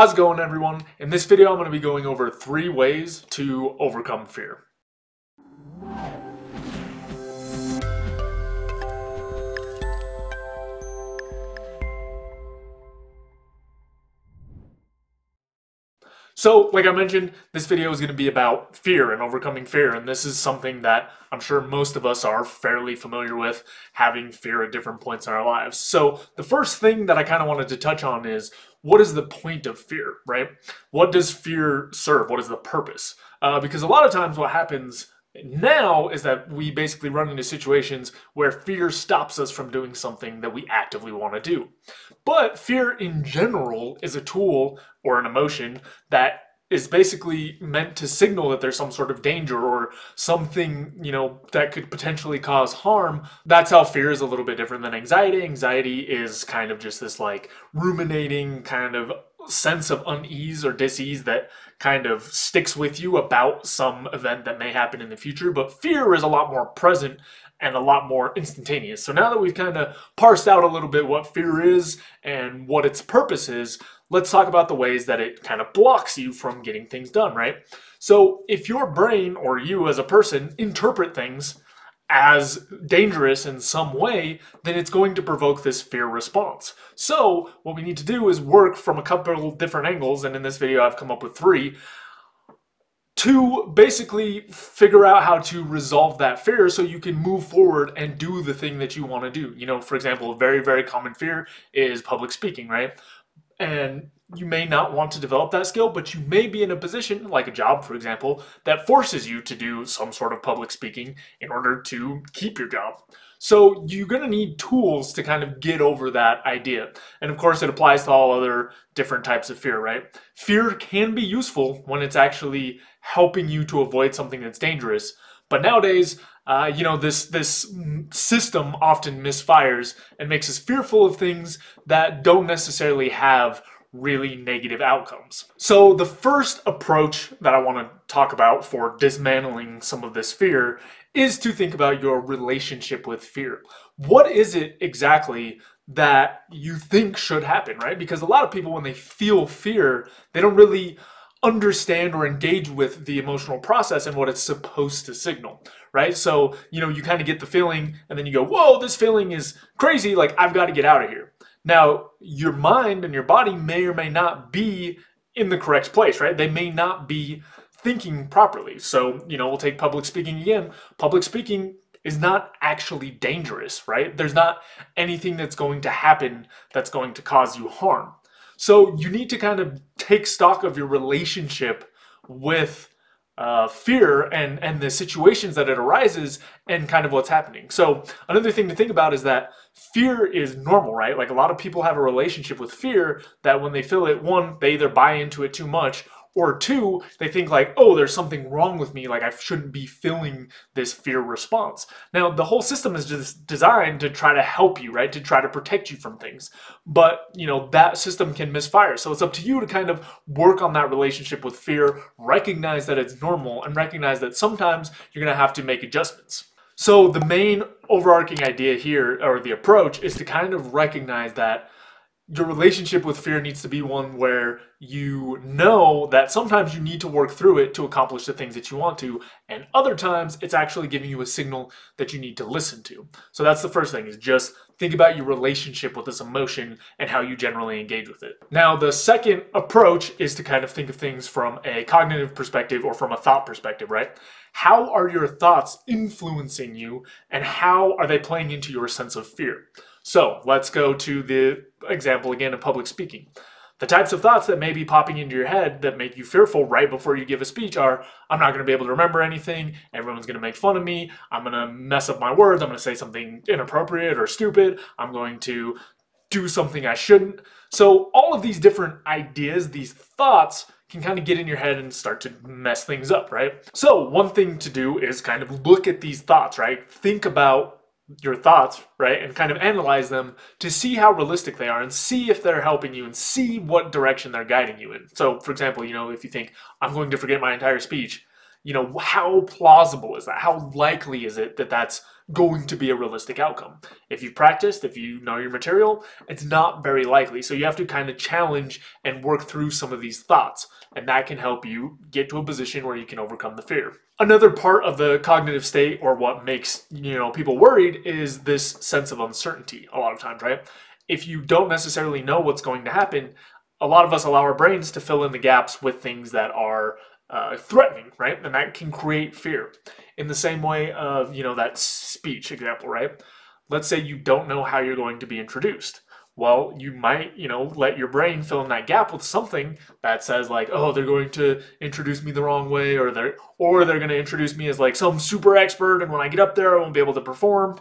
How's it going, everyone? In this video, I'm going to be going over 3 ways to overcome fear. So, like I mentioned, this video is going to be about fear and overcoming fear, and this is something that I'm sure most of us are fairly familiar with, having fear at different points in our lives. So, the first thing that I kind of wanted to touch on is, what is the point of fear, right? What does fear serve? What is the purpose? Because a lot of times what happens now is that we basically run into situations where fear stops us from doing something that we actively want to do. But fear in general is a tool or an emotion that is basically meant to signal that there's some sort of danger or something, that could potentially cause harm. That's how fear is a little bit different than anxiety. Anxiety is kind of just this like ruminating kind of sense of unease or dis-ease that kind of sticks with you about some event that may happen in the future. But fear is a lot more present and a lot more instantaneous. So now that we've kind of parsed out a little bit what fear is and what its purpose is, let's talk about the ways that it kind of blocks you from getting things done, right? So if your brain or you as a person interpret things as dangerous in some way, then it's going to provoke this fear response. So what we need to do is work from a couple different angles, and in this video I've come up with 3, to basically figure out how to resolve that fear so you can move forward and do the thing that you want to do. For example, a very, very common fear is public speaking, right? And you may not want to develop that skill, but you may be in a position, like a job, for example, that forces you to do some sort of public speaking in order to keep your job. So you're going to need tools to kind of get over that idea. And of course, it applies to all other different types of fear, right? Fear can be useful when it's actually helping you to avoid something that's dangerous. But nowadays, this system often misfires and makes us fearful of things that don't necessarily have really negative outcomes. So the first approach that I want to talk about for dismantling some of this fear is to think about your relationship with fear. What is it exactly that you think should happen, right? Because a lot of people, when they feel fear, they don't really understand or engage with the emotional process and what it's supposed to signal, right? So, you kind of get the feeling and then you go, whoa, this feeling is crazy, like I've got to get out of here. Now, your mind and your body may or may not be in the correct place, right? They may not be thinking properly. So, we'll take public speaking again. Public speaking is not actually dangerous, right? There's not anything that's going to happen that's going to cause you harm. So you need to kind of take stock of your relationship with fear and the situations that it arises and kind of what's happening. So another thing to think about is that fear is normal, right? Like a lot of people have a relationship with fear that when they feel it, 1, they either buy into it too much, or 2, they think like, oh, there's something wrong with me, like I shouldn't be feeling this fear response. Now, the whole system is just designed to try to help you, right? To try to protect you from things. But, that system can misfire. So it's up to you to kind of work on that relationship with fear, recognize that it's normal, and recognize that sometimes you're going to have to make adjustments. So the main overarching idea here, or the approach, is to kind of recognize that your relationship with fear needs to be one where you know that sometimes you need to work through it to accomplish the things that you want to, and other times it's actually giving you a signal that you need to listen to. So that's the first thing, is just think about your relationship with this emotion and how you generally engage with it. Now, the second approach is to kind of think of things from a cognitive perspective or from a thought perspective, right? How are your thoughts influencing you, and how are they playing into your sense of fear? So let's go to the example again of public speaking. The types of thoughts that may be popping into your head that make you fearful right before you give a speech are, I'm not going to be able to remember anything, everyone's going to make fun of me, I'm going to mess up my words, I'm going to say something inappropriate or stupid, I'm going to do something I shouldn't. So all of these different ideas, these thoughts, can kind of get in your head and start to mess things up, right? So one thing to do is kind of look at these thoughts, right? Think about your thoughts, right? And kind of analyze them to see how realistic they are and see if they're helping you and see what direction they're guiding you in. So for example, if you think, I'm going to forget my entire speech, how plausible is that? How likely is it that that's going to be a realistic outcome? If you've practiced, if you know your material, it's not very likely. So you have to kind of challenge and work through some of these thoughts, and that can help you get to a position where you can overcome the fear. Another part of the cognitive state, or what makes people worried, is this sense of uncertainty a lot of times, right? If you don't necessarily know what's going to happen, a lot of us allow our brains to fill in the gaps with things that are threatening, right? And that can create fear. In the same way of, that speech example, right? Let's say you don't know how you're going to be introduced. Well, you might, let your brain fill in that gap with something that says like, oh, they're going to introduce me the wrong way, or they're going to introduce me as like some super expert, and when I get up there, I won't be able to perform.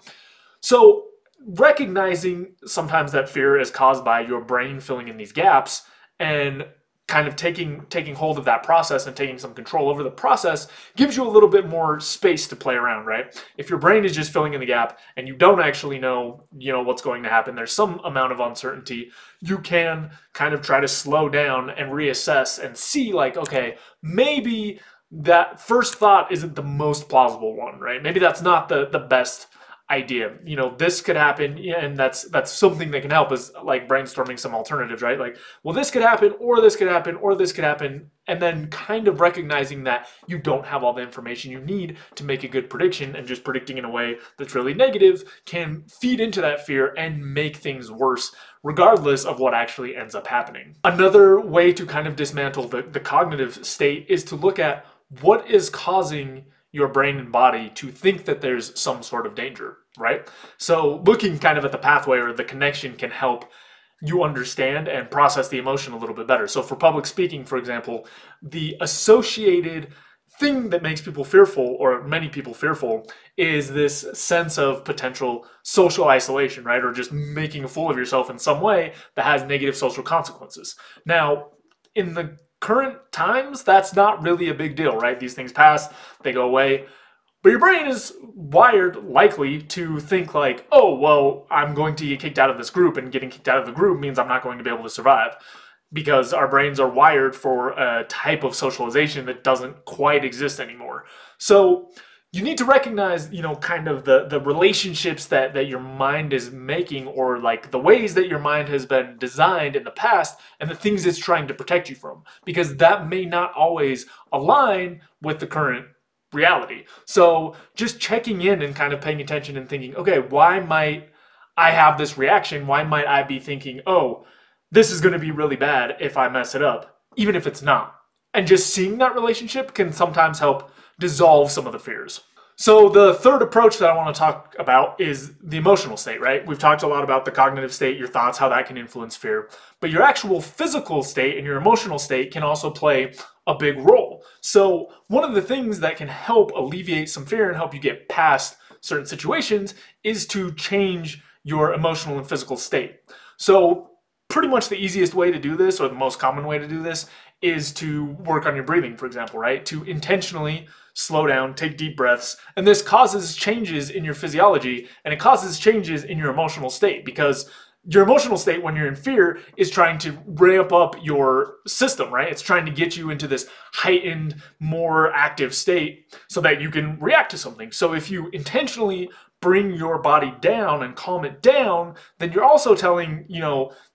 So recognizing sometimes that fear is caused by your brain filling in these gaps, and kind of taking hold of that process and taking some control over the process gives you a little bit more space to play around, right? If your brain is just filling in the gap and you don't actually know, what's going to happen, there's some amount of uncertainty, you can kind of try to slow down and reassess and see like, okay, maybe that first thought isn't the most plausible one, right? Maybe that's not the best idea. This could happen, and that's something that can help, is like brainstorming some alternatives, right? Like, well, this could happen, or this could happen, or this could happen, and then kind of recognizing that you don't have all the information you need to make a good prediction, and just predicting in a way that's really negative can feed into that fear and make things worse, regardless of what actually ends up happening. Another way to kind of dismantle the cognitive state is to look at what is causing your brain and body to think that there's some sort of danger, right? So looking kind of at the pathway or the connection can help you understand and process the emotion a little bit better. So for public speaking, for example, the associated thing that makes people fearful, or many people fearful, is this sense of potential social isolation, right? Or just making a fool of yourself in some way that has negative social consequences. Now, in the current times, that's not really a big deal, right? These things pass, they go away. But your brain is wired likely to think like, oh, well, I'm going to get kicked out of this group, and getting kicked out of the group means I'm not going to be able to survive. Because our brains are wired for a type of socialization that doesn't quite exist anymore. So you need to recognize, kind of the relationships that your mind is making, or like the ways that your mind has been designed in the past, and the things it's trying to protect you from, because that may not always align with the current reality. So just checking in and kind of paying attention and thinking, okay, why might I have this reaction? Why might I be thinking, oh, this is going to be really bad if I mess it up, even if it's not? And just seeing that relationship can sometimes help dissolve some of the fears. So the third approach that I want to talk about is the emotional state, right? We've talked a lot about the cognitive state, your thoughts, how that can influence fear. But your actual physical state and your emotional state can also play a big role. So one of the things that can help alleviate some fear and help you get past certain situations is to change your emotional and physical state. So pretty much the easiest way to do this, or the most common way to do this, is to work on your breathing, for example, right? To intentionally slow down, take deep breaths, and this causes changes in your physiology, and it causes changes in your emotional state, because your emotional state when you're in fear is trying to ramp up your system, right? It's trying to get you into this heightened, more active state so that you can react to something. So if you intentionally bring your body down and calm it down, then you're also telling,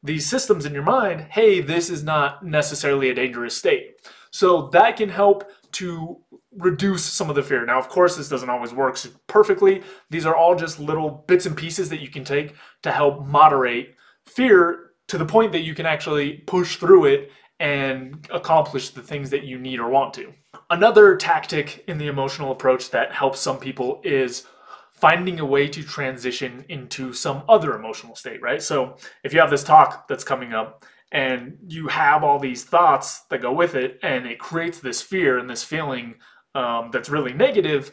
these systems in your mind, hey, this is not necessarily a dangerous state. So that can help to reduce some of the fear. Now, of course, this doesn't always work perfectly. These are all just little bits and pieces that you can take to help moderate fear to the point that you can actually push through it and accomplish the things that you need or want to. Another tactic in the emotional approach that helps some people is finding a way to transition into some other emotional state, right? So if you have this talk that's coming up and you have all these thoughts that go with it, and it creates this fear and this feeling that's really negative,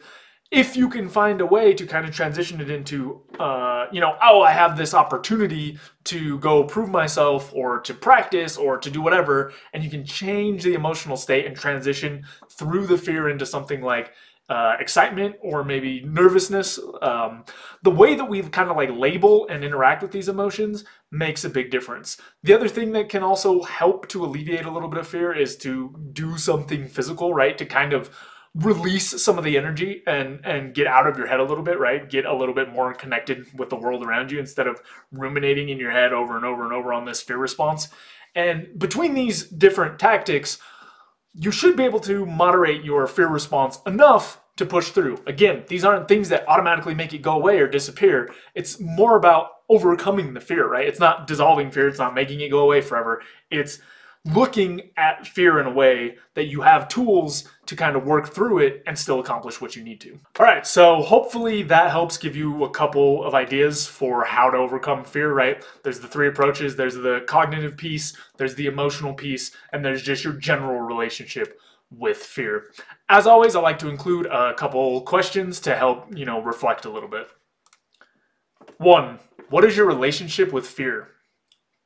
if you can find a way to kind of transition it into, oh, I have this opportunity to go prove myself, or to practice, or to do whatever, and you can change the emotional state and transition through the fear into something like excitement or maybe nervousness. The way that we kind of like label and interact with these emotions makes a big difference. The other thing that can also help to alleviate a little bit of fear is to do something physical, right? To kind of release some of the energy and get out of your head a little bit, right? Get a little bit more connected with the world around you instead of ruminating in your head over and over and over on this fear response. And between these different tactics, you should be able to moderate your fear response enough to push through. Again, these aren't things that automatically make it go away or disappear. It's more about overcoming the fear, right? It's not dissolving fear. It's not making it go away forever. It's looking at fear in a way that you have tools to kind of work through it and still accomplish what you need to. All right, so hopefully that helps give you a couple of ideas for how to overcome fear, right? There's the three approaches. There's the cognitive piece, there's the emotional piece, and there's just your general relationship with fear. As always, I like to include a couple questions to help, reflect a little bit. 1, what is your relationship with fear?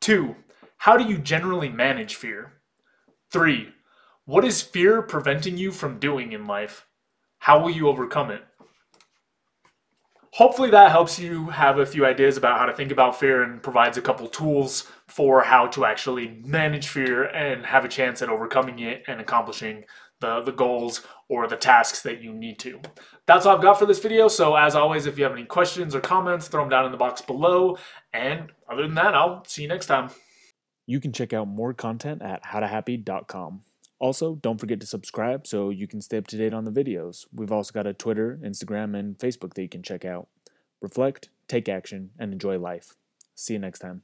2, how do you generally manage fear? 3, what is fear preventing you from doing in life? How will you overcome it? Hopefully that helps you have a few ideas about how to think about fear and provides a couple tools for how to actually manage fear and have a chance at overcoming it and accomplishing the goals or the tasks that you need to. That's all I've got for this video. So as always, if you have any questions or comments, throw them down in the box below. And other than that, I'll see you next time. You can check out more content at howtohappy.com. Also, don't forget to subscribe so you can stay up to date on the videos. We've also got a Twitter, Instagram, and Facebook that you can check out. Reflect, take action, and enjoy life. See you next time.